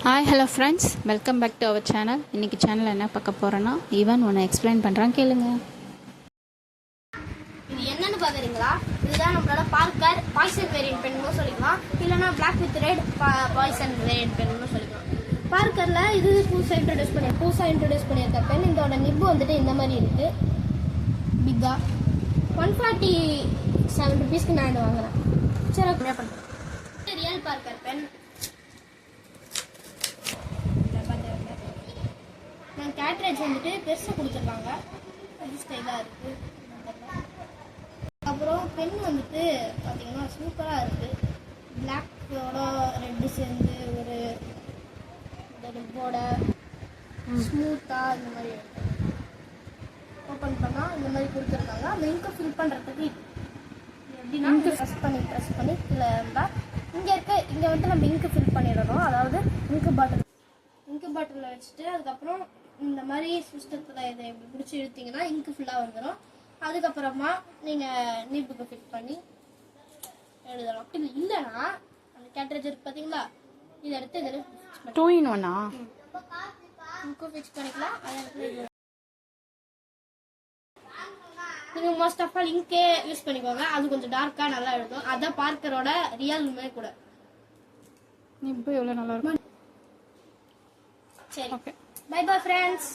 Hi hello friends, welcome back to our channel. இன்றைக்கி channel என்ன பார்க்க போகிறோன்னா ஈவன் ஒன்று எக்ஸ்பிளைன் பண்ணுறான், கேளுங்க. இது என்னன்னு பார்க்குறீங்களா? இதுதான் நம்மளோட பார்க்கர் பாய்சன் வேரியன்ட் பென்னு சொல்லிக்கலாம், இல்லைனா black with red poison variant பென்னு சொல்லிக்கலாம். பார்க்கரில் இது புதுசாக இன்ட்ரடியூஸ் பண்ணியிருக்க பென். இதோட நிப்பு வந்துட்டு இந்த மாதிரி இருக்குது, பிக்கா. 147 ருபீஸ்க்கு நான் வாங்குறேன். சரி, கம்மியாக பண்ணுறேன். ரியல் பார்க்கர் பென் கேட்ரேஜ் வந்துட்டு பெருசாக கொடுத்துருக்காங்க, அது ஸ்டைலாக இருக்குது. அப்புறம் பென் வந்துட்டு பார்த்தீங்கன்னா சூப்பராக இருக்குது. பிளாக்கோட ரெட்டு சேர்ந்து ஒரு ரிப்போட ஸ்மூத்தாக இந்த மாதிரி ஓப்பன் பண்ணால் இந்த மாதிரி கொடுத்துருக்காங்க. அந்த இங்கை ஃபில் பண்ணுறதுக்கு எப்படின்னா ப்ரெஸ் பண்ணி கீழே இருந்தால் இங்கே வந்து நம்ம இங்கு ஃபில் பண்ணிடணும். அதாவது இங்கு பாட்டிலில் வச்சுட்டு அதுக்கப்புறம் இந்த மாதிரி சிஸ்டத்தில் இதை இப்படி பிடிச்சி இழுத்தீங்கன்னா இங்கு ஃபுல்லாக வந்துடும். அதுக்கப்புறமா நீங்கள் நீப்புக்கு ஃபிட் பண்ணி எழுதலாம். இது இல்லைன்னா அந்த கேட்ரேஜ் இருக்கு பார்த்தீங்களா, இதை எடுத்து இதில் இங்கு ஃபிக்ஸ் பண்ணிக்கலாம். அதே இடத்துல நீங்கள் மோஸ்ட் ஆஃப் ஆல் இங்கே யூஸ் பண்ணிக்கோங்க, அது கொஞ்சம் டார்க்காக நல்லா எழுதும். அதான் பார்க்கரோட ரியல்மே கூட. நிப்பு எவ்வளோ நல்லா இருக்கும். சரி, ஓகே, பை பை ஃப்ரெண்ட்ஸ்.